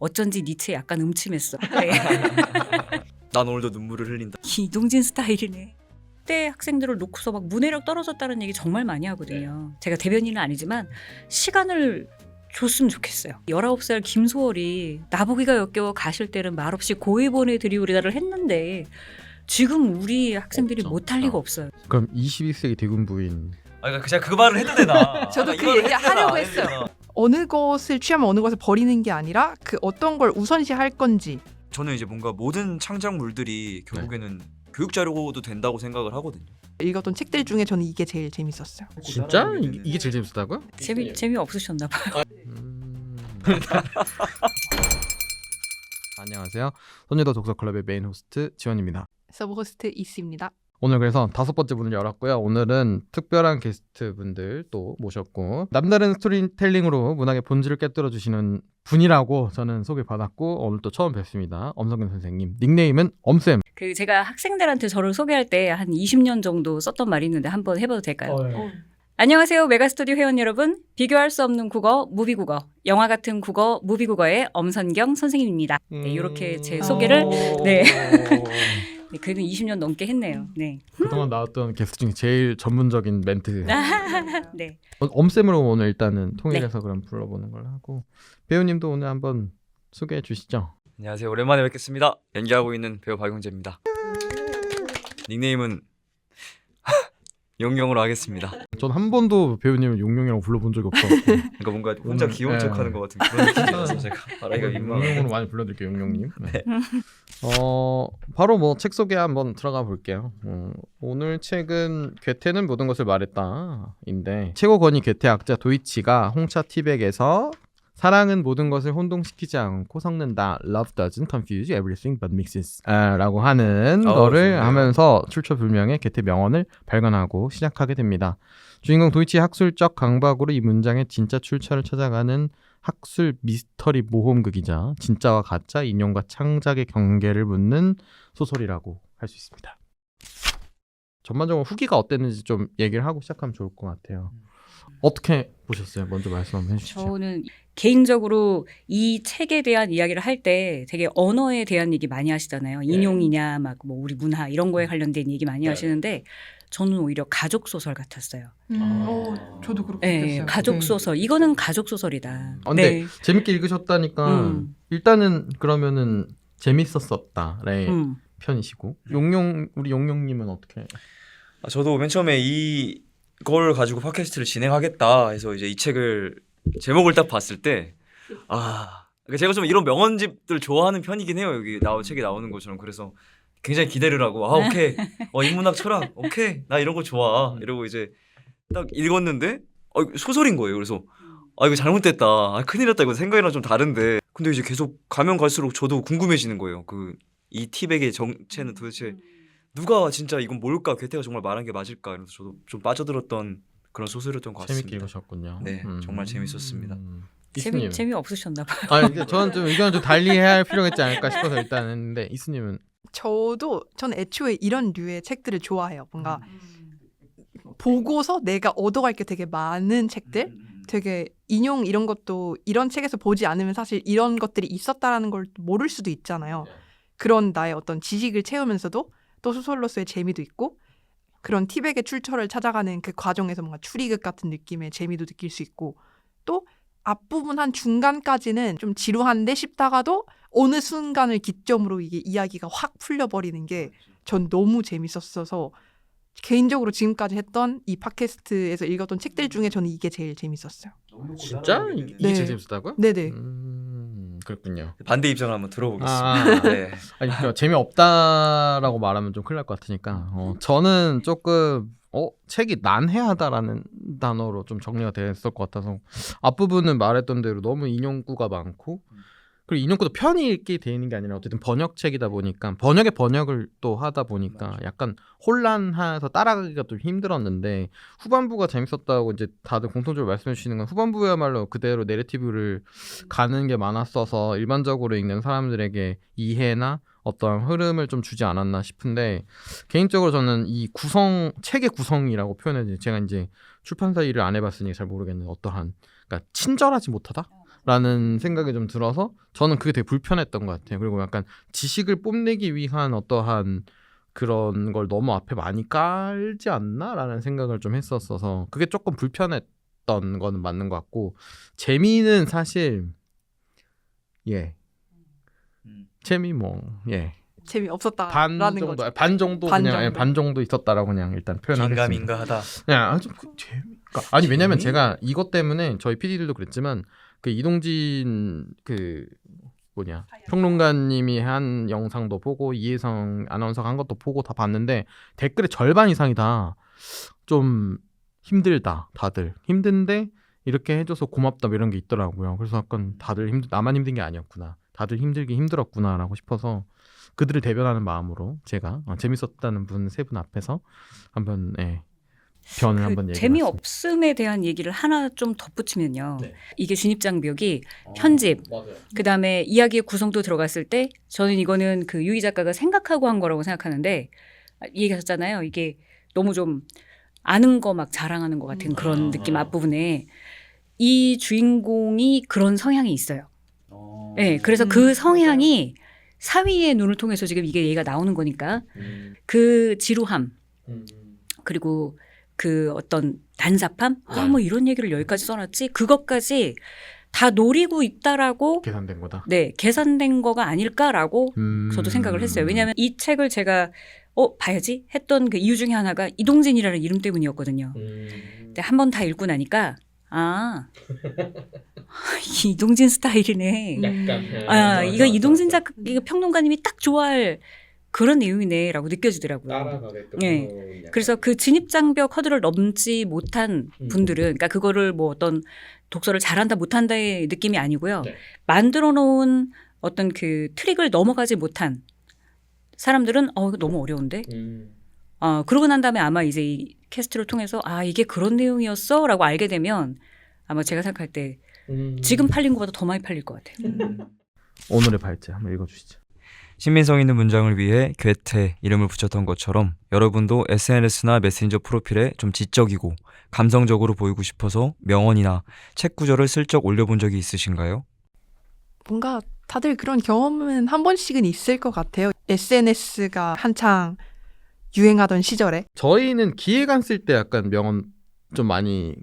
어쩐지 니체 약간 음침했어. 네. 난 오늘도 눈물을 흘린다. 이동진 스타일이네. 그때 학생들을 놓고서 막 문해력 떨어졌다는 얘기 정말 많이 하거든요. 제가 대변인은 아니지만 시간을 줬으면 좋겠어요. 19살 김소월이 나보기가 역겨워 가실 때는 말없이 고이 보내드리우리다를 했는데 지금 우리 학생들이 없죠. 못할 리가 없어요. 그럼 21세기 대군 부인. 그러니까 제가 그 말을 해도 되나? 저도 그 이걸 얘기 해도 되나? 하려고 안 해도 했어요. 되나? 어느 것을 취하면 어느 것을 버리는 게 아니라 그 어떤 걸 우선시할 건지. 저는 이제 뭔가 모든 창작물들이 결국에는 교육 자료도 된다고 생각을 하거든요. 읽었던 책들 중에 저는 이게 제일 재밌었어요. 진짜? 이게 제일 재밌었다고요? 재미 없으셨나 봐요. 안녕하세요. 손유도 독서클럽의 메인 호스트 지원입니다. 서브 호스트 이씨입니다. 오늘 그래서 5번째 문을 열었고요. 오늘은 특별한 게스트분들 또 모셨고 남다른 스토리텔링으로 문학의 본질을 깨뜨려 주시는 분이라고 저는 소개받았고 오늘 또 처음 뵙습니다. 엄성근 선생님. 닉네임은 엄쌤. 그 제가 학생들한테 저를 소개할 때 한 20년 정도 썼던 말이 있는데 한번 해봐도 될까요? 안녕하세요. 메가스터디 회원 여러분. 비교할 수 없는 국어, 무비국어. 영화 같은 국어, 무비국어의 엄선경 선생님입니다. 네, 이렇게 제 소개를 네. 네, 그래도 20년 넘게 했네요. 네. 그동안 나왔던 게스트 중에 제일 전문적인 멘트. 네. 엄쌤으로 오늘 일단은 통일해서 그럼 불러보는 걸로 하고 배우님도 오늘 한번 소개해 주시죠. 안녕하세요. 오랜만에 뵙겠습니다. 연기하고 있는 배우 박용재입니다. 닉네임은 용용으로 하겠습니다. 전 한 번도 배우님을 용용이라고 불러본 적이 없어. 그러니까 뭔가 혼자 오늘, 귀여운 네. 척하는 것 같은 그런 느낌이라서 제가 말하기가 민망해요. 용용으로 많이 불러드릴게요. 용용님. 네. 네. 바로 뭐 책 소개 한번 들어가 볼게요. 오늘 책은 괴테는 모든 것을 말했다인데 최고 권위 괴테 학자 도이치가 홍차 티백에서 사랑은 모든 것을 혼동시키지 않고 섞는다. Love doesn't confuse everything but mixes. 라고 하는 거를 좋네요. 하면서 출처불명의 괴테 명언을 발견하고 시작하게 됩니다. 주인공 도이치의 학술적 강박으로 이 문장의 진짜 출처를 찾아가는 학술 미스터리 모험극이자 진짜와 가짜, 인용과 창작의 경계를 묻는 소설이라고 할 수 있습니다. 전반적으로 후기가 어땠는지 좀 얘기를 하고 시작하면 좋을 것 같아요. 어떻게 보셨어요? 먼저 말씀 한번 해주시죠. 저는 개인적으로 이 책에 대한 이야기를 할 때 되게 언어에 대한 얘기 많이 하시잖아요. 인용이냐, 막 뭐 우리 문화 이런 거에 관련된 얘기 많이 하시는데 저는 오히려 가족 소설 같았어요. 저도 그렇게 네, 느꼈어요. 가족 소설. 이거는 가족 소설이다. 근데 재밌게 읽으셨다니까 일단은 그러면은 재밌었었다의 편이시고 우리 용용님은 어떻게? 저도 맨 처음에 이걸 가지고 팟캐스트를 진행하겠다 해서 이제 이 책을 제목을 딱 봤을 때 그러니까 제가 좀 이런 명언집들 좋아하는 편이긴 해요. 여기 책에 나오는 것처럼. 그래서 굉장히 기대를 하고 오케이 인문학 철학 오케이 나 이런 거 좋아 이러고 이제 딱 읽었는데 소설인 거예요. 그래서 이거 잘못됐다. 큰일 났다. 이거 생각이랑 좀 다른데 근데 이제 계속 가면 갈수록 저도 궁금해지는 거예요. 이 티백의 정체는 도대체 누가 진짜 이건 뭘까? 괴테가 정말 말한 게 맞을까? 이러면서 저도 좀 빠져들었던 그런 소설이었던 것 같습니다. 재밌게 읽으셨군요. 네, 정말 재밌었습니다. 이수님. 재미 없으셨나 봐요. 근데 저는 좀 의견을 좀 달리해야 할 필요가 있지 않을까 싶어서 일단 했는데 이수님은 저는 애초에 이런 류의 책들을 좋아해요. 뭔가 보고서 내가 얻어갈 게 되게 많은 책들, 되게 인용 이런 것도 이런 책에서 보지 않으면 사실 이런 것들이 있었다라는 걸 모를 수도 있잖아요. 그런 나의 어떤 지식을 채우면서도 또 소설로서의 재미도 있고 그런 티백의 출처를 찾아가는 그 과정에서 뭔가 추리극 같은 느낌의 재미도 느낄 수 있고 또 앞부분 한 중간까지는 좀 지루한데 싶다가도 어느 순간을 기점으로 이게 이야기가 확 풀려버리는 게 전 너무 재밌었어서 개인적으로 지금까지 했던 이 팟캐스트에서 읽었던 책들 중에 저는 이게 제일 재밌었어요. 진짜? 이게 네. 제일 재밌었다고요? 네네. 그렇군요. 반대 입장을 한번 들어보겠습니다. 네. 그러니까 재미없다라고 말하면 좀 큰일 날 것 같으니까 저는 조금 책이 난해하다라는 단어로 좀 정리가 됐을 것 같아서 앞부분은 말했던 대로 너무 인용구가 많고 그리고 인용구도 편히 읽게 돼 있는 게 아니라 어쨌든 번역책이다 보니까 번역의 번역을 또 하다 보니까 약간 혼란해서 따라가기가 좀 힘들었는데 후반부가 재밌었다고 이제 다들 공통적으로 말씀해 주시는 건 후반부야말로 그대로 내러티브를 가는 게 많았어서 일반적으로 읽는 사람들에게 이해나 어떤 흐름을 좀 주지 않았나 싶은데 개인적으로 저는 이 책의 구성이라고 표현해야지 제가 이제 출판사 일을 안 해봤으니 잘 모르겠는데 어떠한 그러니까 친절하지 못하다? 라는 생각이 좀 들어서 저는 그게 되게 불편했던 것 같아요. 그리고 약간 지식을 뽐내기 위한 어떠한 그런 걸 너무 앞에 많이 깔지 않나? 라는 생각을 좀 했었어서 그게 조금 불편했던 거는 맞는 것 같고 재미는 사실 재미 재미없었다라는 거죠. 반 정도 반 그냥 정도. 반 정도 있었다라고 그냥 일단 표현하겠습니다. 긴가민가하다. 그냥 좀 재미가 아니 왜냐면 제가 이것 때문에 저희 PD들도 그랬지만 그 이동진 그 평론가님이 한 영상도 보고 이혜성 아나운서가 한 것도 보고 다 봤는데 댓글의 절반 이상이 다 좀 힘들다 다들 힘든데 이렇게 해줘서 고맙다 이런 게 있더라고요. 그래서 약간 다들 나만 힘든 게 아니었구나 다들 힘들었구나라고 싶어서 그들을 대변하는 마음으로 제가 재밌었다는 분 세 분 앞에서 한번 변을 한번 얘기해봤습니다. 재미없음에 대한 얘기를 하나 좀 덧붙이면요. 네. 이게 진입장벽이 편집, 맞아요. 그다음에 이야기의 구성도 들어갔을 때 저는 이거는 그 유희 작가가 생각하고 한 거라고 생각하는데 얘기하셨잖아요. 이게 너무 좀 아는 거 막 자랑하는 것 같은 그런 느낌 앞부분에 이 주인공이 그런 성향이 있어요. 네, 그래서 그 성향이 사위의 눈을 통해서 지금 이게 얘가 나오는 거니까 그 지루함 그리고 그 어떤 난잡함 뭐 이런 얘기를 여기까지 써놨지 그것까지 다 노리고 있다라고 계산된 거다. 네 계산된 거가 아닐까라고 저도 생각을 했어요. 왜냐하면 이 책을 제가 봐야지 했던 그 이유 중에 하나가 이동진이라는 이름 때문이었거든요. 근데 한 번 다 읽고 나니까 이동진 스타일이네. 이거 이동진 작가 이거 평론가님이 딱 좋아할 그런 내용이네라고 느껴지더라고요. 네. 그래서 그 진입장벽 허들을 넘지 못한 분들은 그러니까 그거를 뭐 어떤 독서를 잘한다 못한다의 느낌이 아니고요. 네. 만들어 놓은 어떤 그 트릭을 넘어가지 못한 사람들은 이거 너무 어려운데. 그러고 난 다음에 아마 이제 이 캐스트를 통해서 이게 그런 내용이었어라고 알게 되면 아마 제가 생각할 때 지금 팔린 것보다 더 많이 팔릴 것 같아요. 오늘의 발제 한번 읽어주시죠. 신빙성 있는 문장을 위해 괴테 이름을 붙였던 것처럼 여러분도 SNS나 메신저 프로필에 좀 지적이고 감성적으로 보이고 싶어서 명언이나 책 구절을 슬쩍 올려본 적이 있으신가요? 뭔가 다들 그런 경험은 한 번씩은 있을 것 같아요. SNS가 한창 유행하던 시절에 저희는 기획안 쓸 때 약간 명언 좀 많이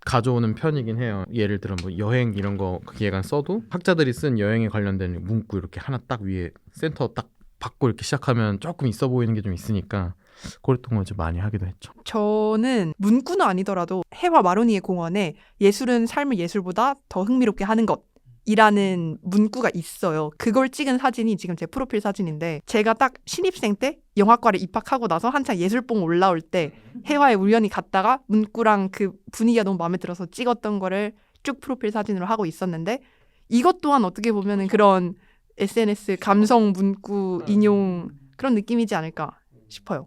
가져오는 편이긴 해요. 예를 들어 뭐 여행 이런 거 기획안 써도 학자들이 쓴 여행에 관련된 문구 이렇게 하나 딱 위에 센터 딱 받고 이렇게 시작하면 조금 있어 보이는 게 좀 있으니까 그랬던 거 좀 많이 하기도 했죠. 저는 문구는 아니더라도 해와 마로니에 공원에 예술은 삶을 예술보다 더 흥미롭게 하는 것이라는 문구가 있어요. 그걸 찍은 사진이 지금 제 프로필 사진인데 제가 딱 신입생 때 영화과를 입학하고 나서 한창 예술봉 올라올 때 해와에 우연히 갔다가 문구랑 그 분위기가 너무 마음에 들어서 찍었던 거를 쭉 프로필 사진으로 하고 있었는데 이것 또한 어떻게 보면은 그런 SNS 감성 문구 인용 그런 느낌이지 않을까 싶어요.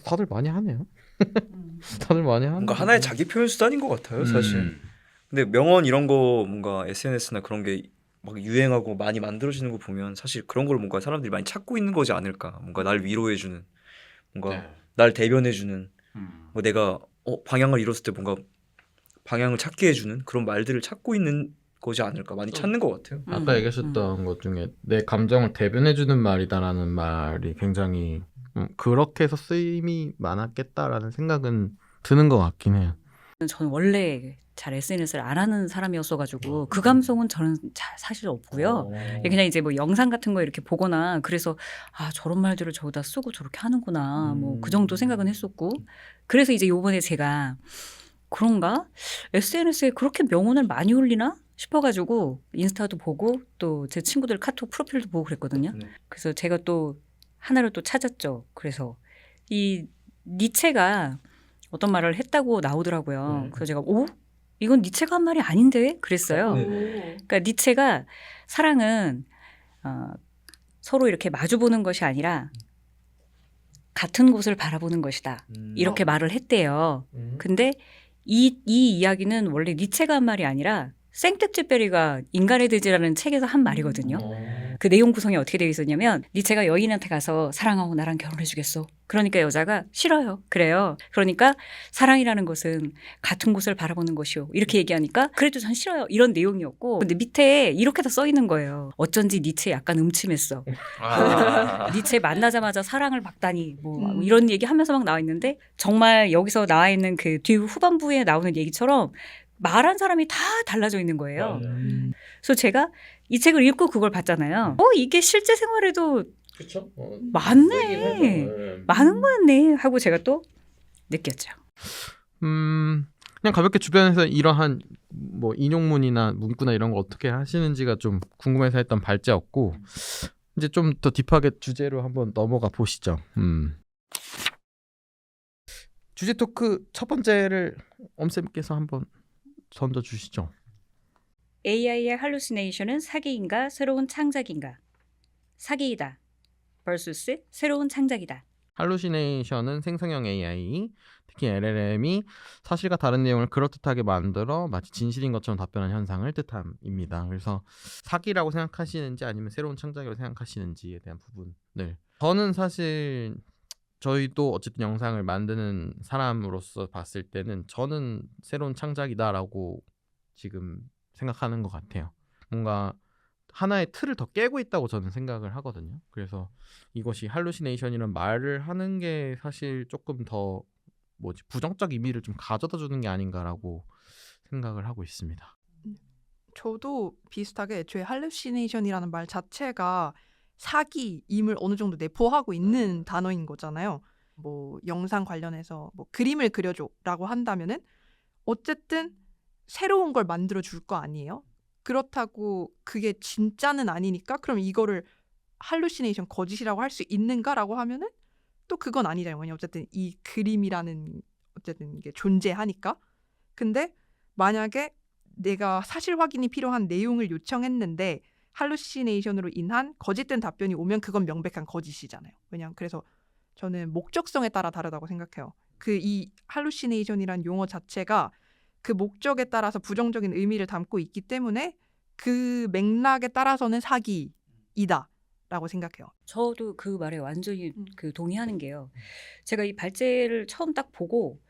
다들 많이 하네요. 다들 많이 하는 뭔가 하나의 자기 표현 수단인 것 같아요, 사실. 근데 명언 이런 거 뭔가 SNS나 그런 게 막 유행하고 많이 만들어지는 거 보면 사실 그런 걸 뭔가 사람들이 많이 찾고 있는 거지 않을까. 뭔가 날 위로해주는, 뭔가 날 대변해주는, 뭐 내가 방향을 잃었을 때 뭔가 방향을 찾게 해주는 그런 말들을 찾고 있는 거지 않을까. 많이 찾는 것 같아요. 아까 얘기하셨던 것 중에 내 감정을 대변해주는 말이다라는 말이 굉장히 그렇게 해서 쓰임이 많았겠다라는 생각은 드는 것 같긴 해요. 저는 원래 잘 SNS를 안 하는 사람이었어가지고 그 감성은 저는 사실 없고요. 그냥 이제 뭐 영상 같은 거 이렇게 보거나 그래서 저런 말들을 저기다 쓰고 저렇게 하는구나 뭐 그 정도 생각은 했었고 그래서 이제 요번에 제가 그런가? SNS에 그렇게 명언을 많이 올리나? 싶어가지고 인스타도 보고 또 제 친구들 카톡 프로필도 보고 그랬거든요. 그래서 제가 또 하나를 또 찾았죠. 그래서 이 니체가 어떤 말을 했다고 나오더라고요. 그래서 제가 이건 니체가 한 말이 아닌데 그랬어요. 그러니까 니체가 사랑은 서로 이렇게 마주보는 것이 아니라 같은 곳을 바라보는 것이다. 이렇게 말을 했대요. 근데 이 이야기는 원래 니체가 한 말이 아니라 생텍쥐페리가 인간의 대지라는 책에서 한 말이거든요. 그 내용 구성이 어떻게 되어 있었냐면 니체가 여인한테 가서 사랑하고 나랑 결혼해주겠어. 그러니까 여자가 싫어요. 그래요. 그러니까 사랑이라는 것은 같은 곳을 바라보는 것이요. 이렇게 얘기하니까 그래도 전 싫어요. 이런 내용이었고 근데 밑에 이렇게 다 써 있는 거예요. 어쩐지 니체 약간 음침했어. 니체 만나자마자 사랑을 막다니 뭐 이런 얘기 하면서 막 나와 있는데 정말 여기서 나와 있는 그 뒤 후반부에 나오는 얘기처럼 말한 사람이 다 달라져 있는 거예요. 그래서 제가 이 책을 읽고 그걸 봤잖아요. 이게 실제 생활에도 그렇죠. 맞네. 많은 거였네 하고 제가 또 느꼈죠. 그냥 가볍게 주변에서 이러한 뭐 인용문이나 문구나 이런 거 어떻게 하시는지가 좀 궁금해서 했던 발제였고 이제 좀 더 딥하게 주제로 한번 넘어가 보시죠. 주제 토크 첫 번째를 엄쌤께서 한번 던져 주시죠. AI의 할루시네이션은 사기인가 새로운 창작인가? 사기이다. vs 새로운 창작이다. 할루시네이션은 생성형 AI, 특히 LLM이 사실과 다른 내용을 그럴듯하게 만들어 마치 진실인 것처럼 답변하는 현상을 뜻함입니다. 그래서 사기라고 생각하시는지 아니면 새로운 창작이라고 생각하시는지에 대한 부분을 저는 사실 저희도 어쨌든 영상을 만드는 사람으로서 봤을 때는 저는 새로운 창작이다라고 지금 생각하는 것 같아요. 뭔가 하나의 틀을 더 깨고 있다고 저는 생각을 하거든요. 그래서 이것이 할루시네이션이라는 말을 하는 게 사실 조금 더 부정적 의미를 좀 가져다 주는 게 아닌가라고 생각을 하고 있습니다. 저도 비슷하게 애초에 할루시네이션이라는 말 자체가 사기임을 어느 정도 내포하고 있는 단어인 거잖아요. 뭐 영상 관련해서 뭐 그림을 그려줘라고 한다면은 어쨌든 새로운 걸 만들어 줄 거 아니에요? 그렇다고 그게 진짜는 아니니까 그럼 이거를 할루시네이션 거짓이라고 할 수 있는가라고 하면은 또 그건 아니잖아요. 왜냐면 어쨌든 이 그림이라는 어쨌든 게 존재하니까. 근데 만약에 내가 사실 확인이 필요한 내용을 요청했는데 할루시네이션으로 인한 거짓된 답변이 오면 그건 명백한 거짓이잖아요. 왜냐면 그래서 저는 목적성에 따라 다르다고 생각해요. 그 이 할루시네이션이란 용어 자체가 그 목적에 따라서 부정적인 의미를 담고 있기 때문에 그 맥락에 따라서는 사기이다라고 생각해요. 저도 그 말에 완전히 동의하는 게요. 제가 이 발제를 처음 딱 보고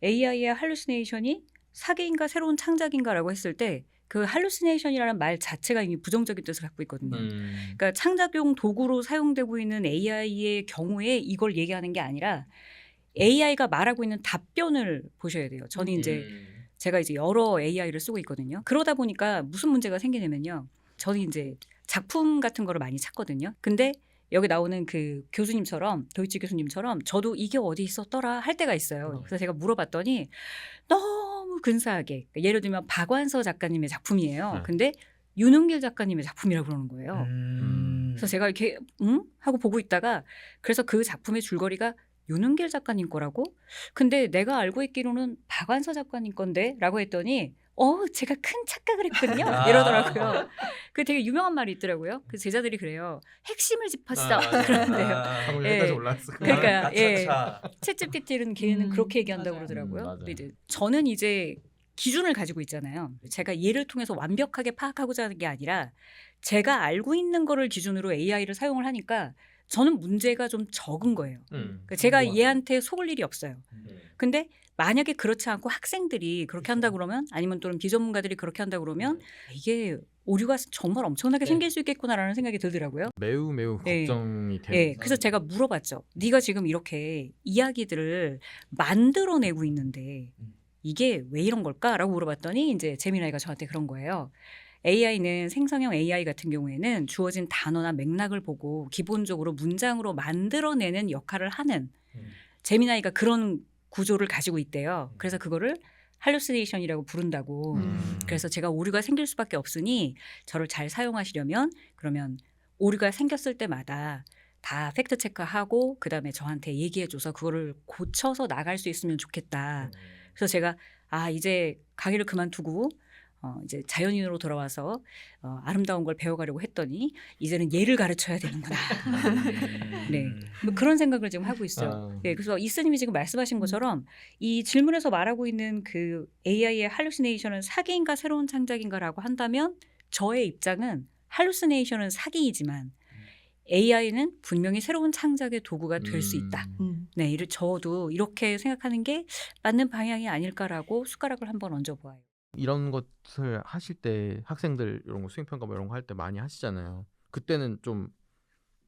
AI의 할루시네이션이 사기인가 새로운 창작인가라고 했을 때 그 할루시네이션이라는 말 자체가 이미 부정적인 뜻을 갖고 있거든요. 그러니까 창작용 도구로 사용되고 있는 AI의 경우에 이걸 얘기하는 게 아니라 AI가 말하고 있는 답변을 보셔야 돼요. 저는 이제 제가 이제 여러 AI를 쓰고 있거든요. 그러다 보니까 무슨 문제가 생기냐면요. 저는 이제 작품 같은 거를 많이 찾거든요. 근데 여기 나오는 그 교수님처럼 도이치 교수님처럼 저도 이게 어디 있었더라 할 때가 있어요. 그래서 제가 물어봤더니 너무 근사하게 예를 들면 박완서 작가님의 작품이에요. 근데 윤은길 작가님의 작품이라고 그러는 거예요. 그래서 제가 이렇게 하고 보고 있다가 그래서 그 작품의 줄거리가 윤은길 작가님 거라고? 근데 내가 알고 있기로는 박완서 작가님 건데? 라고 했더니 제가 큰 착각을 했군요. 이러더라고요. 그 되게 유명한 말이 있더라고요. 그 제자들이 그래요. 핵심을 짚었어. 그러는데요. 여기까지 올랐어. 그러니까 챗GPT는 걔는 그렇게 얘기한다고 그러더라고요. 근데 이제 저는 이제 기준을 가지고 있잖아요. 제가 얘를 통해서 완벽하게 파악하고자 하는 게 아니라 제가 알고 있는 거를 기준으로 AI를 사용을 하니까 저는 문제가 좀 적은 거예요. 그러니까 제가 얘한테 속을 일이 없어요. 근데 만약에 그렇지 않고 학생들이 그렇게 한다 그러면 아니면 또는 비전문가들이 그렇게 한다 그러면 이게 오류가 정말 엄청나게 생길 수 있겠구나라는 생각이 들더라고요. 매우 걱정이 돼요. 네, 그래서 제가 물어봤죠. 네가 지금 이렇게 이야기들을 만들어내고 있는데 이게 왜 이런 걸까라고 물어봤더니 이제 제미나이가 저한테 그런 거예요. AI는 생성형 AI 같은 경우에는 주어진 단어나 맥락을 보고 기본적으로 문장으로 만들어내는 역할을 하는 제미나이가 그런 구조를 가지고 있대요. 그래서 그거를 할루시네이션이라고 부른다고. 그래서 제가 오류가 생길 수밖에 없으니 저를 잘 사용하시려면 그러면 오류가 생겼을 때마다 다 팩트 체크하고 그다음에 저한테 얘기해줘서 그거를 고쳐서 나갈 수 있으면 좋겠다. 그래서 제가 이제 강의를 그만두고 이제 자연인으로 돌아와서 아름다운 걸 배워가려고 했더니 이제는 얘를 가르쳐야 되는구나. 네, 뭐 그런 생각을 지금 하고 있어요. 네, 그래서 이스님이 지금 말씀하신 것처럼 이 질문에서 말하고 있는 그 AI의 할루시네이션은 사기인가 새로운 창작인가라고 한다면 저의 입장은 할루시네이션은 사기이지만 AI는 분명히 새로운 창작의 도구가 될 수 있다. 네, 저도 이렇게 생각하는 게 맞는 방향이 아닐까라고 숟가락을 한번 얹어보아요. 이런 것을 하실 때 학생들 이런 거 수행평가 뭐 이런 거 할 때 많이 하시잖아요. 그때는 좀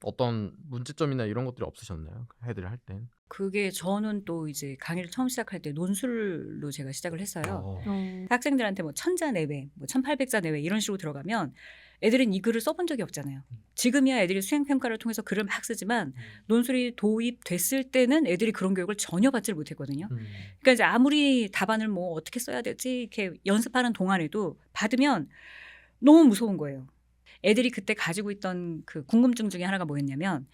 어떤 문제점이나 이런 것들이 없으셨나요? 애들 할 땐? 그게 저는 또 이제 강의를 처음 시작할 때 논술로 제가 시작을 했어요. 어. 학생들한테 뭐 1000자 내외, 뭐 1800자 내외 이런 식으로 들어가면 애들은 이 글을 써본 적이 없잖아요. 지금이야 애들이 수행평가를 통해서 글을 막 쓰지만 논술이 도입됐을 때는 애들이 그런 교육을 전혀 받지를 못했거든요. 그러니까 이제 아무리 답안을 뭐 어떻게 써야 될지 이렇게 연습하는 동안에도 받으면 너무 무서운 거예요. 애들이 그때 가지고 있던 그 궁금증 중에 하나가 뭐였냐면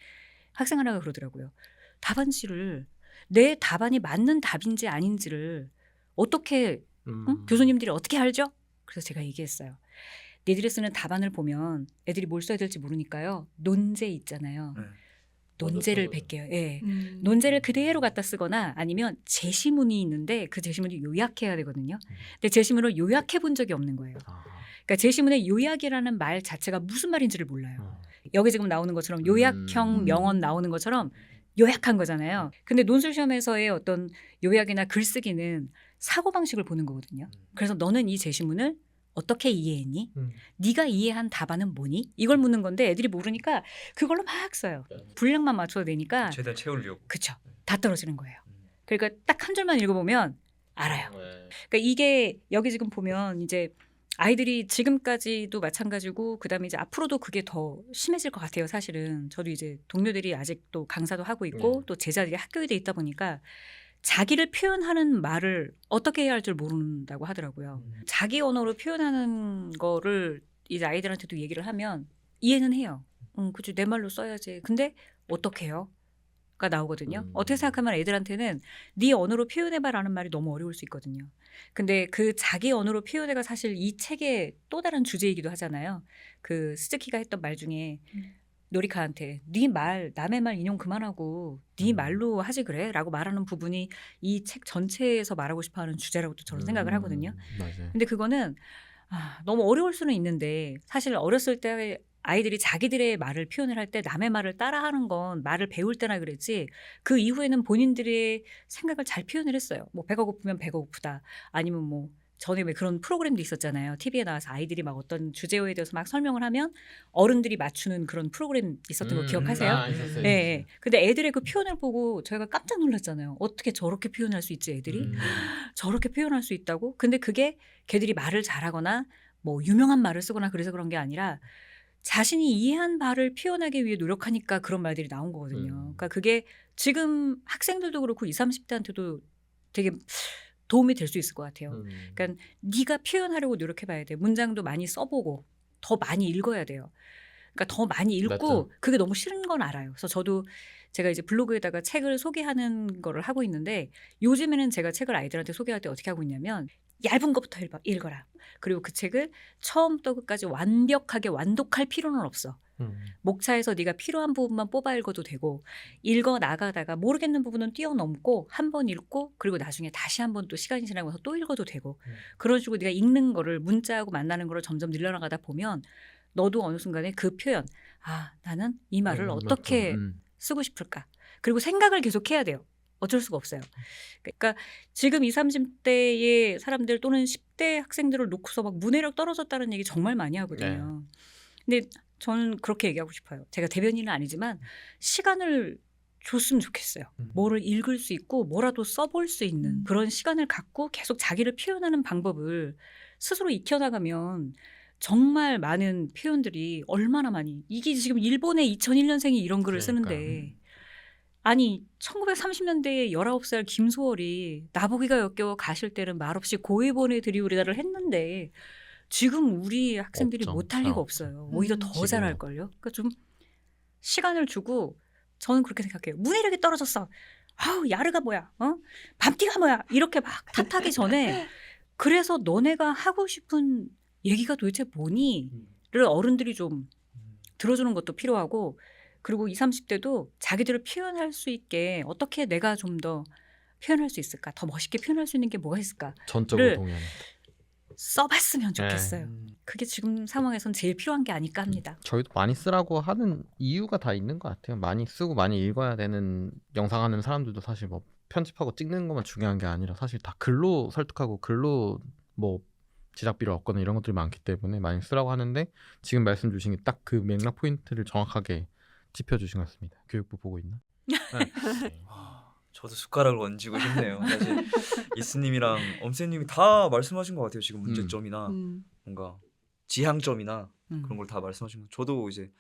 학생 하나가 그러더라고요. 답안지를 내 답안이 맞는 답인지 아닌지를 어떻게 교수님들이 어떻게 알죠? 그래서 제가 얘기했어요. 니들이 쓰는 답안을 보면 애들이 뭘 써야 될지 모르니까요. 논제 있잖아요. 논제를 뵐게요. 예. 논제를 그대로 갖다 쓰거나 아니면 제시문이 있는데 그 제시문을 요약해야 되거든요. 근데 제시문을 요약해 본 적이 없는 거예요. 그러니까 제시문의 요약이라는 말 자체가 무슨 말인지를 몰라요. 여기 지금 나오는 것처럼 요약형 명언 나오는 것처럼 요약한 거잖아요. 근데 논술 시험에서의 어떤 요약이나 글쓰기는 사고방식을 보는 거거든요. 그래서 너는 이 제시문을 어떻게 이해했니? 네가 이해한 답안은 뭐니? 이걸 묻는 건데 애들이 모르니까 그걸로 막 써요. 분량만 맞춰도 되니까 최대한 채우려고. 그쵸. 다 떨어지는 거예요. 그러니까 딱 한 줄만 읽어보면 알아요. 그러니까 이게 여기 지금 보면 이제 아이들이 지금까지도 마찬가지고 그다음에 이제 앞으로도 그게 더 심해질 것 같아요. 사실은 저도 이제 동료들이 아직도 강사도 하고 있고 또 제자들이 학교에 돼 있다 보니까 자기를 표현하는 말을 어떻게 해야 할 줄 모른다고 하더라고요. 자기 언어로 표현하는 거를 이제 아이들한테도 얘기를 하면 이해는 해요. 그치 내 말로 써야지. 근데 어떻게 해요? 가 나오거든요. 어떻게 생각하면 애들한테는 네 언어로 표현해봐라는 말이 너무 어려울 수 있거든요. 근데 그 자기 언어로 표현해가 사실 이 책의 또 다른 주제이기도 하잖아요. 그 스즈키가 했던 말 중에 노리카한테 네 말 남의 말 인용 그만하고 네 말로 하지 그래? 라고 말하는 부분이 이 책 전체에서 말하고 싶어하는 주제라고 또 저는 생각을 하거든요. 맞아요. 근데 그거는 너무 어려울 수는 있는데 사실 어렸을 때 아이들이 자기들의 말을 표현을 할 때 남의 말을 따라하는 건 말을 배울 때나 그랬지 그 이후에는 본인들의 생각을 잘 표현을 했어요. 뭐 배가 고프면 배가 고프다. 아니면 뭐 전에 왜 그런 프로그램도 있었잖아요. TV에 나와서 아이들이 막 어떤 주제어에 대해서 막 설명을 하면 어른들이 맞추는 그런 프로그램 있었던 거 기억하세요? 있었어요. 네, 네. 근데 애들의 그 표현을 보고 저희가 깜짝 놀랐잖아요. 어떻게 저렇게 표현할 수 있지 애들이? 저렇게 표현할 수 있다고? 근데 그게 걔들이 말을 잘하거나 뭐 유명한 말을 쓰거나 그래서 그런 게 아니라 자신이 이해한 바를 표현하기 위해 노력하니까 그런 말들이 나온 거거든요. 그러니까 그게 지금 학생들도 그렇고 20, 30대한테도 되게 도움이 될 수 있을 것 같아요. 그러니까 네가 표현하려고 노력해봐야 돼. 문장도 많이 써보고 더 많이 읽어야 돼요. 그러니까 더 많이 읽고 맞죠. 그게 너무 싫은 건 알아요. 그래서 저도 제가 이제 블로그에다가 책을 소개하는 거를 하고 있는데 요즘에는 제가 책을 아이들한테 소개할 때 어떻게 하고 있냐면 얇은 것부터 읽어라. 그리고 그 책을 처음부터 끝까지 완벽하게 완독할 필요는 없어. 목차에서 네가 필요한 부분만 뽑아 읽어도 되고 읽어 나가다가 모르겠는 부분은 뛰어넘고 한 번 읽고 그리고 나중에 다시 한 번 또 시간이 지나고 나서 또 읽어도 되고 그런 식으로 네가 읽는 거를 문자하고 만나는 거를 점점 늘려나가다 보면 너도 어느 순간에 그 표현 나는 이 말을 어떻게 쓰고 싶을까 그리고 생각을 계속 해야 돼요. 어쩔 수가 없어요. 그러니까 지금 20, 30대의 사람들 또는 10대 학생들을 놓고서 막 문해력 떨어졌다는 얘기 정말 많이 하거든요. 근데 저는 그렇게 얘기하고 싶어요. 제가 대변인은 아니지만 시간을 줬으면 좋겠어요. 뭐를 읽을 수 있고 뭐라도 써볼 수 있는 그런 시간을 갖고 계속 자기를 표현하는 방법을 스스로 익혀나가면 정말 많은 표현들이 얼마나 많이 이게 지금 일본의 2001년생이 이런 글을 쓰는데 아니 1930년대에 19살 김소월이 나보기가 역겨워 가실 때는 말없이 고이 보내드리우리다를 했는데 지금 우리 학생들이 없죠. 못할 리가 없어요. 오히려 더 잘할걸요. 그러니까 좀 시간을 주고 저는 그렇게 생각해요. 문해력이 떨어졌어. 야르가 뭐야? 밤띠가 뭐야? 이렇게 막 탓하기 전에 그래서 너네가 하고 싶은 얘기가 도대체 뭐니?를 어른들이 좀 들어주는 것도 필요하고 그리고 20, 30대도 자기들을 표현할 수 있게 어떻게 내가 좀 더 표현할 수 있을까? 더 멋있게 표현할 수 있는 게 뭐가 있을까? 전적으로 동의합니다. 써봤으면 좋겠어요. 음. 그게 지금 상황에선 제일 필요한 게 아닐까 합니다. 저희도 많이 쓰라고 하는 이유가 다 있는 것 같아요. 많이 쓰고 많이 읽어야 되는 영상하는 사람들도 사실 뭐 편집하고 찍는 것만 중요한 게 아니라 사실 다 글로 설득하고 글로 뭐 제작비를 얻거나 이런 것들이 많기 때문에 많이 쓰라고 하는데 지금 말씀 주신 게 딱 그 맥락 포인트를 정확하게 짚어주신 것 같습니다. 교육부 보고 있나? 네. 저도 숟가락을 얹고 싶네요. 사실 이스님이랑 엄쌤님이 다 말씀하신 것 같아요. 지금 문제점이나 뭔가 지향점이나 그런 걸 다 말씀하신 거. 저도 이제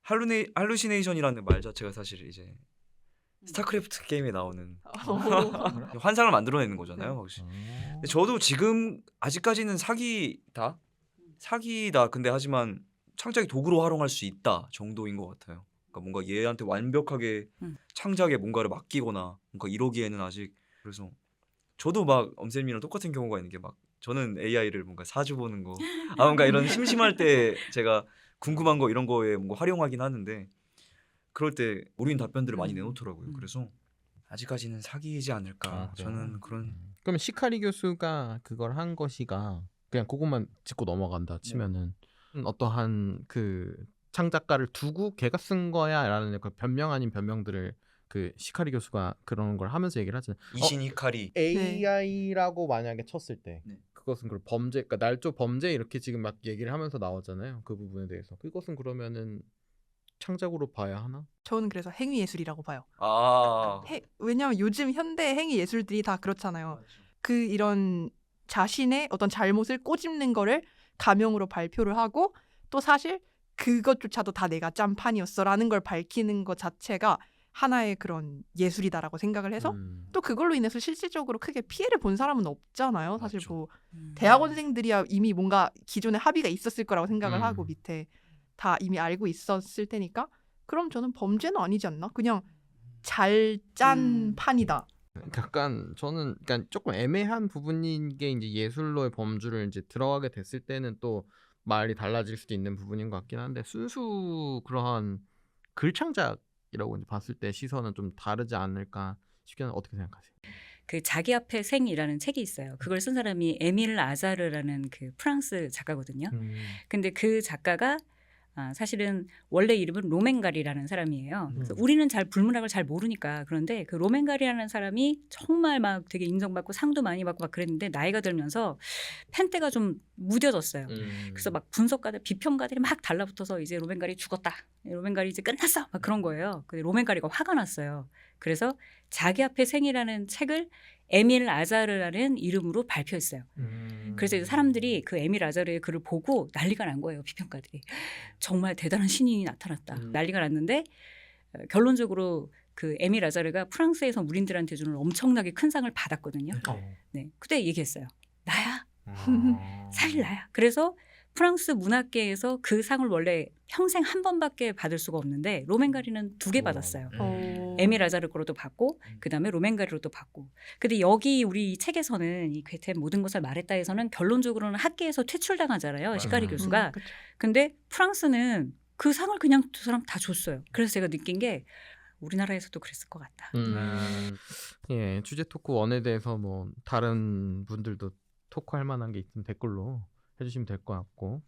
할루시네이션이라는 말 자체가 사실 이제 스타크래프트 게임에 나오는 환상을 만들어내는 거잖아요. 혹시. 근데 저도 지금 아직까지는 사기다. 근데 하지만 창작의 도구로 활용할 수 있다 정도인 것 같아요. 그러니까 뭔가 얘한테 완벽하게 창작에 뭔가를 맡기거나 뭔가 이러기에는 아직. 그래서 저도 막 엄쌤이랑 똑같은 경우가 있는 게 막 저는 AI를 뭔가 사주 보는 거, 뭔가 이런 심심할 때 제가 궁금한 거 이런 거에 뭔가 활용하긴 하는데 그럴 때 모르는 답변들을 많이 내놓더라고요. 그래서 아직까지는 사기이지 않을까. 저는 그런. 그러면 시카리 교수가 그걸 한 것이가 그냥 그것만 짚고 넘어간다 치면은 어떠한 그 창작가를 두고 걔가 쓴 거야라는 그 변명 아닌 변명들을 그 시카리 교수가 그런 걸 하면서 얘기를 하잖아요. 이신 히카리. AI라고 만약에 쳤을 때 네. 그것은 그 범죄, 그러니까 날조 범죄 이렇게 지금 막 얘기를 하면서 나오잖아요. 그 부분에 대해서 그것은 그러면은 창작으로 봐야 하나? 저는 그래서 행위 예술이라고 봐요. 아. 왜냐하면 요즘 현대 행위 예술들이 다 그렇잖아요. 그 이런 자신의 어떤 잘못을 꼬집는 거를 가명으로 발표를 하고 또 사실 그것조차도 다 내가 짬판이었어라는 걸 밝히는 것 자체가 하나의 그런 예술이다라고 생각을 해서 또 그걸로 인해서 실질적으로 크게 피해를 본 사람은 없잖아요. 사실 맞죠. 뭐 대학원생들이야 이미 뭔가 기존에 합의가 있었을 거라고 생각을 하고 밑에 다 이미 알고 있었을 테니까 그럼 저는 범죄는 아니지 않나? 그냥 잘 짠 판이다. 약간 저는 그러니까 조금 애매한 부분인 게 이제 예술로의 범주를 이제 들어가게 됐을 때는 또 말이 달라질 수도 있는 부분인 것 같긴 한데 순수 그러한 글 창작이라고 이제 봤을 때 시선은 좀 다르지 않을까 싶긴 한데 어떻게 생각하세요? 그 자기 앞에 생이라는 책이 있어요. 그걸 쓴 사람이 에밀 아자르라는 그 프랑스 작가거든요. 근데 그 작가가 사실은 원래 이름은 로맹가리라는 사람이에요. 그래서 우리는 잘 불문학을 잘 모르니까 그런데 그 로맹가리라는 사람이 정말 막 되게 인정받고 상도 많이 받고 막 그랬는데 나이가 들면서 펜때가 좀 무뎌졌어요. 그래서 막 분석가들, 비평가들이 막 달라붙어서 이제 로맹가리 죽었다. 로맹가리 이제 끝났어. 막 그런 거예요. 근데 로맹가리가 화가 났어요. 그래서 자기 앞에 생이라는 책을 에밀 아자르라는 이름으로 발표했어요. 그래서 이제 사람들이 그 에밀 아자르의 글을 보고 난리가 난 거예요. 비평가들이. 정말 대단한 신인이 나타났다. 난리가 났는데 결론적으로 그 에밀 아자르가 프랑스에서 무린들한테 주는 엄청나게 큰 상을 받았거든요. 네, 그때 얘기했어요. 나야. 사실 나야. 그래서 프랑스 문학계에서 그 상을 원래 평생 한 번밖에 받을 수가 없는데 로맹가리는 2개 받았어요. 에밀 아자르 거로도 받고 그다음에 로맹가리로도 받고. 근데 여기 우리 이 책에서는 이 괴테 모든 것을 말했다에서는 결론적으로는 학계에서 퇴출당하잖아요. 시카리 교수가. 근데 프랑스는 그 상을 그냥 2사람 다 줬어요. 그래서 제가 느낀 게 우리나라에서도 그랬을 것 같다. 예, 주제 토크 1에 대해서 뭐 다른 분들도 토크할 만한 게 있으면 댓글로 해주시면 될 것 같고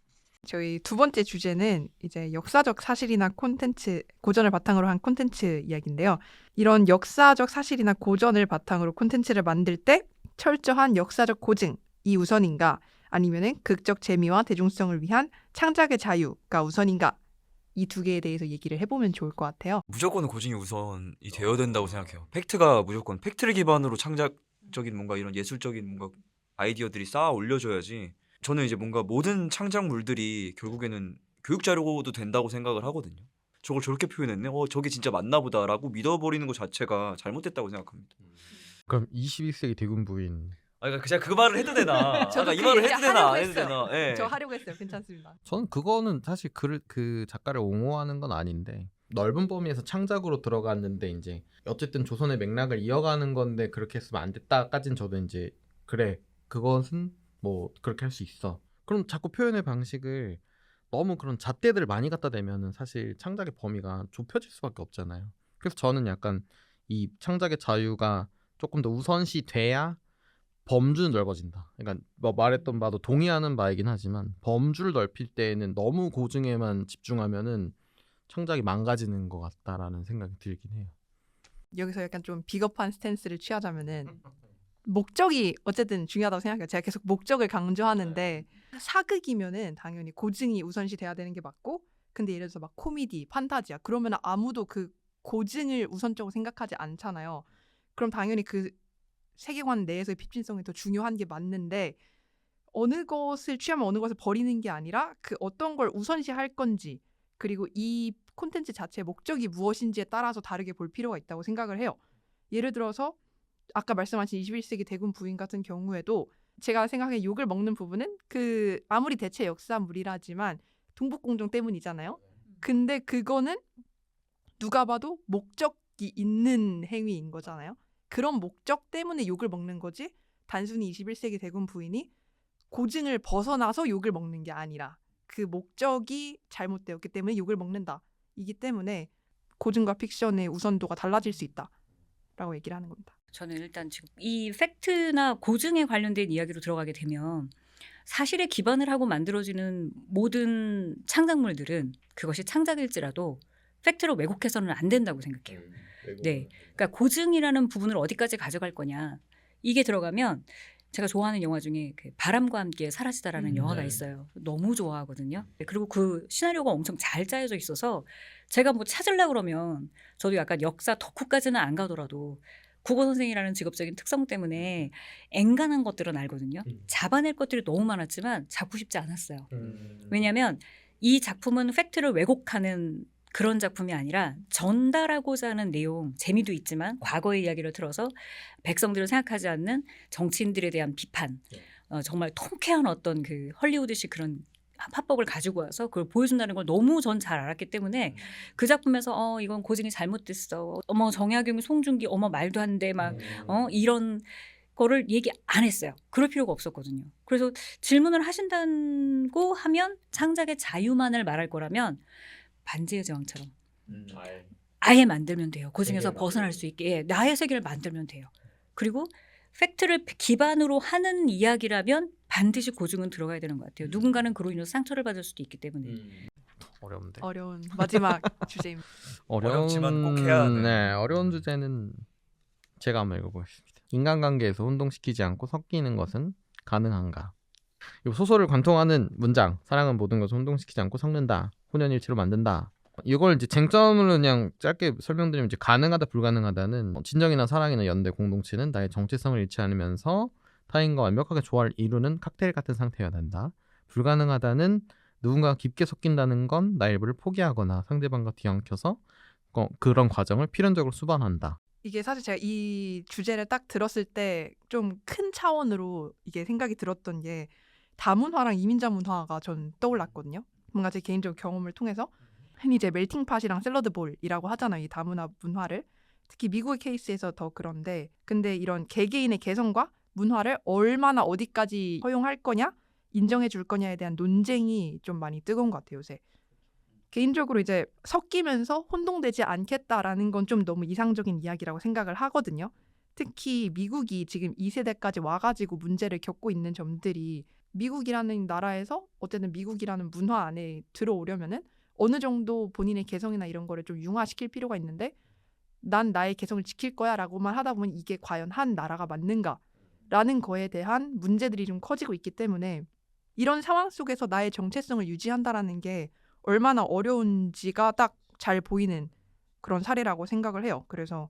저희 2번째 주제는 이제 역사적 사실이나 콘텐츠, 고전을 바탕으로 한 콘텐츠 이야기인데요. 이런 역사적 사실이나 고전을 바탕으로 콘텐츠를 만들 때 철저한 역사적 고증이 우선인가 아니면은 극적 재미와 대중성을 위한 창작의 자유가 우선인가 이 2개에 대해서 얘기를 해보면 좋을 것 같아요. 무조건 고증이 우선이 되어야 된다고 생각해요. 팩트가 무조건 팩트를 기반으로 창작적인 뭔가 이런 예술적인 뭔가 아이디어들이 쌓아 올려줘야지. 저는 이제 뭔가 모든 창작물들이 결국에는 교육 자료도 된다고 생각을 하거든요. 저걸 저렇게 표현했네. 저게 진짜 맞나 보다라고 믿어버리는 것 자체가 잘못됐다고 생각합니다. 그럼 21세기 대군 부인 그러니까 제가 그 말을 해도 되나? 저도 이 말을 그 해도 되나? 안 얘기 해도 하려고 되나? 예. 저 하려고 했어요. 괜찮습니다. 저는 그거는 사실 그 작가를 옹호하는 건 아닌데 넓은 범위에서 창작으로 들어갔는데 이제 어쨌든 조선의 맥락을 이어가는 건데 그렇게 했으면 안 됐다까진 저도 이제 그래 그것은 뭐 그렇게 할 수 있어. 그럼 자꾸 표현의 방식을 너무 그런 잣대들을 많이 갖다 대면은 사실 창작의 범위가 좁혀질 수밖에 없잖아요. 그래서 저는 약간 이 창작의 자유가 조금 더 우선시 돼야 범주는 넓어진다. 그러니까 뭐 말했던 바도 동의하는 바이긴 하지만 범주를 넓힐 때에는 너무 고증에만 집중하면은 창작이 망가지는 것 같다라는 생각이 들긴 해요. 여기서 약간 좀 비겁한 스탠스를 취하자면은 목적이 어쨌든 중요하다고 생각해요. 제가 계속 목적을 강조하는데 사극이면은 당연히 고증이 우선시 돼야 되는 게 맞고, 근데 예를 들어서 막 코미디, 판타지야 그러면 아무도 그 고증을 우선적으로 생각하지 않잖아요. 그럼 당연히 그 세계관 내에서의 핍진성이 더 중요한 게 맞는데, 어느 것을 취하면 어느 것을 버리는 게 아니라 그 어떤 걸 우선시할 건지, 그리고 이 콘텐츠 자체의 목적이 무엇인지에 따라서 다르게 볼 필요가 있다고 생각을 해요. 예를 들어서 아까 말씀하신 21세기 대군 부인 같은 경우에도 제가 생각해 욕을 먹는 부분은 그 아무리 대체 역사물이라지만 동북공정 때문이잖아요. 근데 그거는 누가 봐도 목적이 있는 행위인 거잖아요. 그런 목적 때문에 욕을 먹는 거지, 단순히 21세기 대군 부인이 고증을 벗어나서 욕을 먹는 게 아니라 그 목적이 잘못되었기 때문에 욕을 먹는다. 이기 때문에 고증과 픽션의 우선도가 달라질 수 있다라고 얘기를 하는 겁니다. 저는 일단 지금 이 팩트나 고증에 관련된 이야기로 들어가게 되면 사실에 기반을 하고 만들어지는 모든 창작물들은 그것이 창작일지라도 팩트로 왜곡해서는 안 된다고 생각해요. 네, 그러니까 고증이라는 부분을 어디까지 가져갈 거냐, 이게 들어가면 제가 좋아하는 영화 중에 그 바람과 함께 사라지다라는 영화가 있어요. 너무 좋아하거든요. 그리고 그 시나리오가 엄청 잘 짜여져 있어서 제가 뭐 찾으려고 그러면 저도 약간 역사 덕후까지는 안 가더라도 국어 선생이라는 직업적인 특성 때문에 앵간한 것들은 알거든요. 잡아낼 것들이 너무 많았지만 잡고 싶지 않았어요. 왜냐하면 이 작품은 팩트를 왜곡하는 그런 작품이 아니라 전달하고자 하는 내용, 재미도 있지만 과거의 이야기를 들어서 백성들을 생각하지 않는 정치인들에 대한 비판, 정말 통쾌한 어떤 그 헐리우드식 그런 화법을 가지고 와서 그걸 보여준다는 걸 너무 전 잘 알았기 때문에 그 작품에서 이건 고증이 잘못됐어, 어머 정약용이 송중기, 어머 말도 안 돼, 막 이런 거를 얘기 안 했어요. 그럴 필요가 없었거든요. 그래서 질문을 하신다고 하면 창작의 자유만을 말할 거라면 반지의 제왕처럼 아예 만들면 돼요. 고증에서 벗어날 수 있게. 예, 나의 세계를 만들면 돼요. 그리고 팩트를 기반으로 하는 이야기라면 반드시 고증은 들어가야 되는 것 같아요. 누군가는 그로 인해서 상처를 받을 수도 있기 때문에. 어려운데. 어려운 마지막 주제입니다. 어렵지만 꼭 해야 돼. 네, 어려운 주제는 제가 한번 읽어보겠습니다. 인간관계에서 혼동시키지 않고 섞이는 것은 가능한가? 이 소설을 관통하는 문장, 사랑은 모든 것을 혼동시키지 않고 섞는다, 혼연일체로 만든다. 이걸 이제 쟁점으로 그냥 짧게 설명드리면 이제 가능하다, 불가능하다는 진정이나 사랑이나 연대, 공동체는 나의 정체성을 잃지 않으면서 타인과 완벽하게 조화를 이루는 칵테일 같은 상태여야 된다. 불가능하다는 누군가가 깊게 섞인다는 건 나의 일부를 포기하거나 상대방과 뒤엉켜서 그런 과정을 필연적으로 수반한다. 이게 사실 제가 이 주제를 딱 들었을 때 좀 큰 차원으로 이게 생각이 들었던 게 다문화랑 이민자 문화가 전 떠올랐거든요. 뭔가 제 개인적 경험을 통해서 흔히 이제 멜팅팟이랑 샐러드볼이라고 하잖아요. 이 다문화 문화를. 특히 미국의 케이스에서 더 그런데, 근데 이런 개개인의 개성과 문화를 얼마나 어디까지 허용할 거냐, 인정해 줄 거냐에 대한 논쟁이 좀 많이 뜨거운 것 같아요, 요새. 개인적으로 이제 섞이면서 혼동되지 않겠다라는 건 좀 너무 이상적인 이야기라고 생각을 하거든요. 특히 미국이 지금 2세대까지 와가지고 문제를 겪고 있는 점들이, 미국이라는 나라에서 어쨌든 미국이라는 문화 안에 들어오려면은 어느 정도 본인의 개성이나 이런 거를 좀 융화시킬 필요가 있는데, 난 나의 개성을 지킬 거야 라고만 하다 보면 이게 과연 한 나라가 맞는가 라는 거에 대한 문제들이 좀 커지고 있기 때문에 이런 상황 속에서 나의 정체성을 유지한다라는 게 얼마나 어려운지가 딱 잘 보이는 그런 사례라고 생각을 해요. 그래서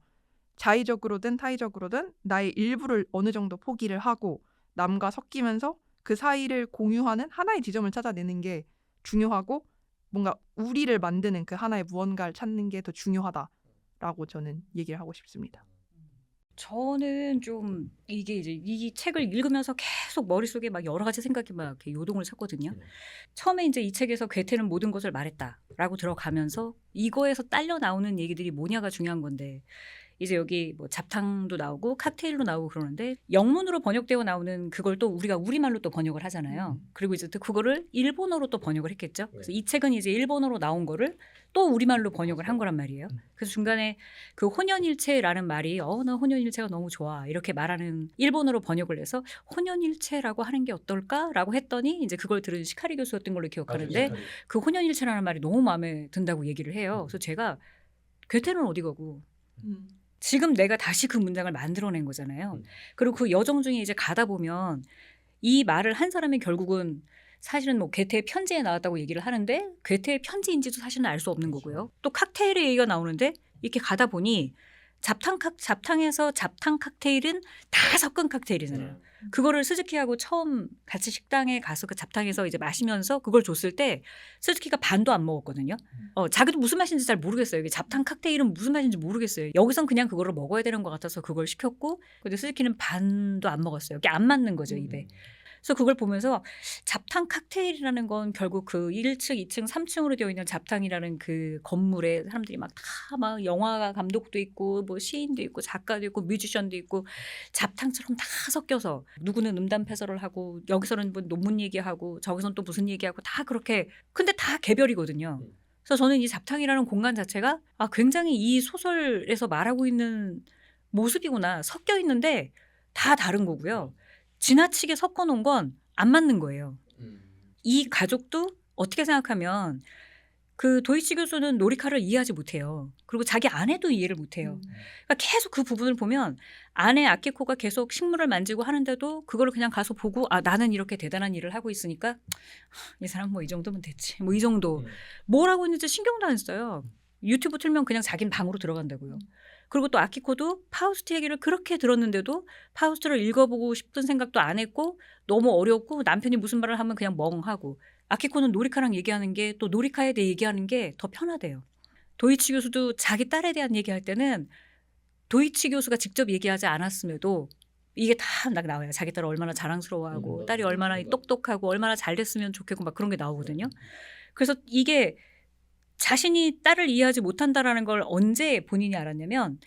자의적으로든 타의적으로든 나의 일부를 어느 정도 포기를 하고 남과 섞이면서 그 사이를 공유하는 하나의 지점을 찾아내는 게 중요하고, 뭔가 우리를 만드는 그 하나의 무언가를 찾는 게 더 중요하다라고 저는 얘기를 하고 싶습니다. 저는 좀 이게 이제 이 책을 읽으면서 계속 머릿속에 막 여러 가지 생각이 막 이렇게 요동을 쳤거든요. 처음에 이제 이 책에서 괴테는 모든 것을 말했다라고 들어가면서 이거에서 딸려 나오는 얘기들이 뭐냐가 중요한 건데, 이제 여기 뭐 잡탕도 나오고 칵테일도 나오고 그러는데 영문으로 번역되어 나오는 그걸 또 우리가 우리말로 또 번역을 하잖아요. 그리고 이제 또 그거를 일본어로 또 번역을 했겠죠. 그래서 이 책은 이제 일본어로 나온 거를 또 우리말로 번역을 한 거란 말이에요. 그래서 중간에 그 혼연일체라는 말이 나 혼연일체가 너무 좋아 이렇게 말하는 일본어로 번역을 해서 혼연일체라고 하는 게 어떨까라고 했더니 이제 그걸 들은 시카리 교수였던 걸로 기억하는데 그 혼연일체라는 말이 너무 마음에 든다고 얘기를 해요. 그래서 제가 괴테는 어디 가고 지금 내가 다시 그 문장을 만들어낸 거잖아요. 그리고 그 여정 중에 이제 가다 보면 이 말을 한 사람이 결국은 사실은 뭐 괴테의 편지에 나왔다고 얘기를 하는데 괴테의 편지인지도 사실은 알 수 없는 거고요. 또 칵테일의 얘기가 나오는데 이렇게 가다 보니 잡탕에서 잡탕 칵테일은 다 섞은 칵테일이잖아요. 그거를 스즈키하고 처음 같이 식당에 가서 그 잡탕에서 이제 마시면서 그걸 줬을 때 스즈키가 반도 안 먹었거든요. 자기도 무슨 맛인지 잘 모르겠어요. 이게 잡탕 칵테일은 무슨 맛인지 모르겠어요. 여기선 그냥 그거를 먹어야 되는 것 같아서 그걸 시켰고 근데 스즈키는 반도 안 먹었어요. 이게 안 맞는 거죠, 입에. 그래서 그걸 보면서 잡탕 칵테일이라는 건 결국 그 1층, 2층, 3층으로 되어 있는 잡탕이라는 그 건물에 사람들이 막 다 막 영화 감독도 있고 뭐 시인도 있고 작가도 있고 뮤지션도 있고 잡탕처럼 다 섞여서 누구는 음담패설을 하고 여기서는 뭐 논문 얘기하고 저기서는 또 무슨 얘기하고 다 그렇게 근데 다 개별이거든요. 그래서 저는 이 잡탕이라는 공간 자체가 굉장히 이 소설에서 말하고 있는 모습이구나 섞여 있는데 다 다른 거고요. 지나치게 섞어놓은 건 안 맞는 거예요. 이 가족도 어떻게 생각하면 그 도이치 교수는 노리카를 이해하지 못해요. 그리고 자기 아내도 이해를 못해요. 그러니까 계속 그 부분을 보면 아내 아키코가 계속 식물을 만지고 하는데도 그걸 그냥 가서 보고 나는 이렇게 대단한 일을 하고 있으니까 이 사람 뭐 이 정도면 됐지. 뭐 이 정도. 뭘 하고 있는지 신경도 안 써요. 유튜브 틀면 그냥 자기는 방으로 들어간다고요. 그리고 또 아키코도 파우스트 얘기를 그렇게 들었는데도 파우스트를 읽어보고 싶은 생각도 안 했고 너무 어렵고 남편이 무슨 말을 하면 그냥 멍하고 아키코는 노리카랑 얘기하는 게 또 노리카에 대해 얘기하는 게 더 편하대요. 도이치 교수도 자기 딸에 대한 얘기할 때는 도이치 교수가 직접 얘기하지 않았음에도 이게 다 나와요. 자기 딸을 얼마나 자랑스러워하고 딸이 얼마나 똑똑하고 얼마나 잘 됐으면 좋겠고 막 그런 게 나오거든요. 그래서 이게 자신이 딸을 이해하지 못한다라는 걸 언제 본인이 알았냐면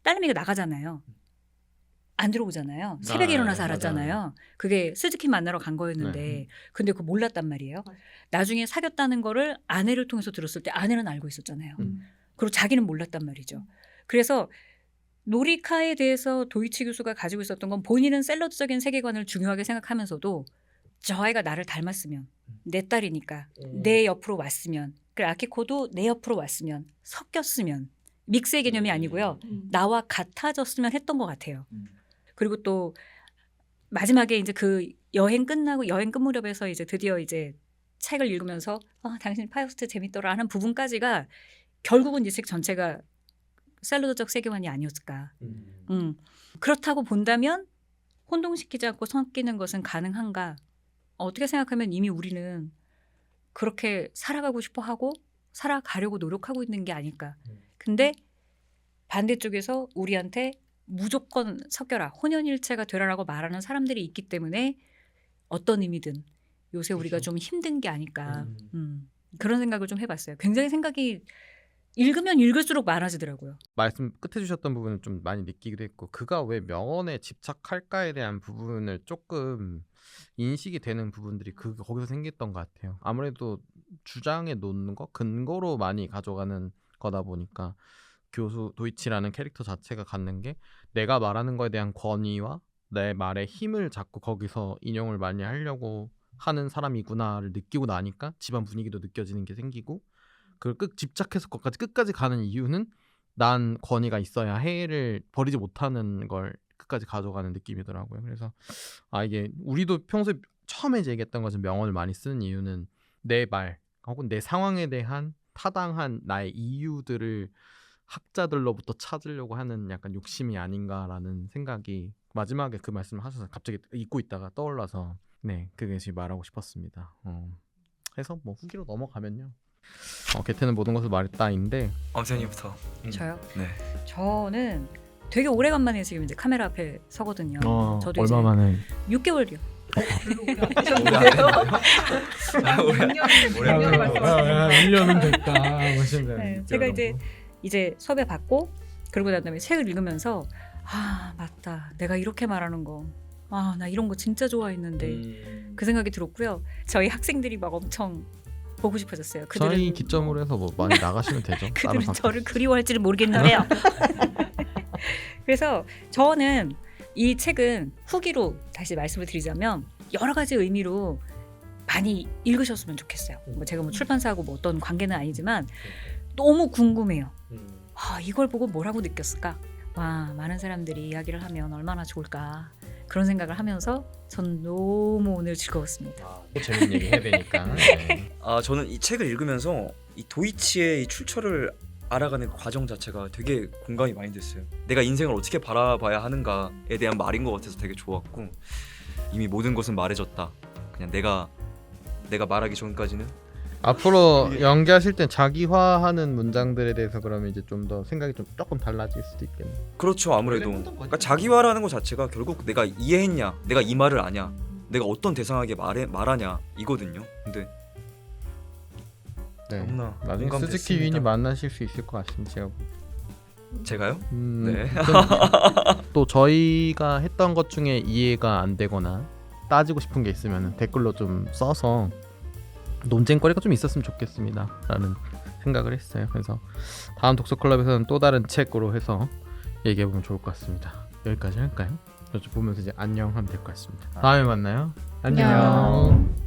딸내미가 나가잖아요. 안 들어오잖아요. 새벽에 일어나서 알았잖아요. 그게 스즈키 만나러 간 거였는데 근데 그거 몰랐단 말이에요. 나중에 사귀었다는 거를 아내를 통해서 들었을 때 아내는 알고 있었잖아요. 그리고 자기는 몰랐단 말이죠. 그래서 노리카에 대해서 도이치 교수가 가지고 있었던 건 본인은 샐러드적인 세계관을 중요하게 생각하면서도 저 아이가 나를 닮았으면 내 딸이니까 내 옆으로 왔으면 그리고 아키코도 내 옆으로 왔으면 섞였으면 믹스의 개념이 아니고요. 나와 같아졌으면 했던 것 같아요. 그리고 또 마지막에 이제 그 여행 끝나고 여행 끝 무렵에서 이제 드디어 이제 책을 읽으면서 당신 파우스트 재밌더라 하는 부분까지가 결국은 이 책 전체가 샐러드적 세계관이 아니었을까. 그렇다고 본다면 혼동시키지 않고 섞이는 것은 가능한가. 어떻게 생각하면 이미 우리는 그렇게 살아가고 싶어 하고 살아가려고 노력하고 있는 게 아닐까. 근데 반대쪽에서 우리한테 무조건 섞여라. 혼연일체가 되라라고 말하는 사람들이 있기 때문에 어떤 의미든 요새 우리가 좀 힘든 게 아닐까. 그런 생각을 좀 해봤어요. 굉장히 생각이 읽으면 읽을수록 많아지더라고요. 말씀 끝에 주셨던 부분을 좀 많이 느끼기도 했고 그가 왜 명언에 집착할까에 대한 부분을 조금 인식이 되는 부분들이 거기서 생겼던 것 같아요. 아무래도 주장에 놓는 거 근거로 많이 가져가는 거다 보니까 교수 도이치라는 캐릭터 자체가 갖는 게 내가 말하는 거에 대한 권위와 내 말의 힘을 자꾸 거기서 인용을 많이 하려고 하는 사람이구나를 느끼고 나니까 집안 분위기도 느껴지는 게 생기고 그걸 집착해서 끝까지 가는 이유는 난 권위가 있어야 해를 버리지 못하는 걸 끝까지 가져가는 느낌이더라고요. 그래서 이게 우리도 평소에 처음에 이제 얘기했던 것은 명언을 많이 쓰는 이유는 내 말 혹은 내 상황에 대한 타당한 나의 이유들을 학자들로부터 찾으려고 하는 약간 욕심이 아닌가라는 생각이 마지막에 그 말씀을 하셔서 갑자기 잊고 있다가 떠올라서 그게 지금 말하고 싶었습니다. 해서 뭐 후기로 넘어가면요. 게테는 모든 것을 말했다인데 엄선이부터. 저요? 네. 저는 되게 오래간만에 지금 이제 카메라 앞에 서거든요. 저도 얼마 만에 6개월이요. 오래 1년은 됐다. 네, 제가 이제 섭외 받고 그러고 난 다음에 책을 읽으면서 아 맞다 내가 이렇게 말하는 거 아 나 이런 거 진짜 좋아했는데 그 생각이 들었고요. 저희 학생들이 막 엄청 보고 싶어졌어요. 저희 기점으로 해서 뭐 많이 나가시면 되죠. 다른 그들은 팟캐스트. 저를 그리워할지는 모르겠는데요. 그래서 저는 이 책은 후기로 다시 말씀을 드리자면 여러 가지 의미로 많이 읽으셨으면 좋겠어요. 뭐 제가 뭐 출판사하고 뭐 어떤 관계는 아니지만 너무 궁금해요. 아, 이걸 보고 뭐라고 느꼈을까? 와, 많은 사람들이 이야기를 하면 얼마나 좋을까? 그런 생각을 하면서 전 너무 오늘 즐거웠습니다. 또 재밌는 얘기 해야 되니까. 네. 아 저는 이 책을 읽으면서 이 도이치의 이 출처를 알아가는 그 과정 자체가 되게 공감이 많이 됐어요. 내가 인생을 어떻게 바라봐야 하는가에 대한 말인 것 같아서 되게 좋았고 이미 모든 것은 말해졌다. 그냥 내가 말하기 전까지는 앞으로 연기하실 땐 자기화하는 문장들에 대해서 그러면 이제 좀 더 생각이 좀 조금 달라질 수도 있겠네요. 그렇죠. 아무래도 그러니까 자기화라는 것 자체가 결국 내가 이해했냐, 내가 이 말을 아냐, 내가 어떤 대상에게 말하냐 이거든요. 근데 네. 너무나 나중에 스즈키 공감됐습니다. 위인이 만나실 수 있을 것 같습니다. 제가 제가요? 네. 또 저희가 했던 것 중에 이해가 안 되거나 따지고 싶은 게 있으면 댓글로 좀 써서 논쟁거리가 좀 있었으면 좋겠습니다 라는 생각을 했어요. 그래서 다음 독서클럽에서는 또 다른 책으로 해서 얘기해보면 좋을 것 같습니다. 여기까지 할까요? 저 보면서 이제 안녕 하면 될 것 같습니다. 다음에 만나요. 안녕.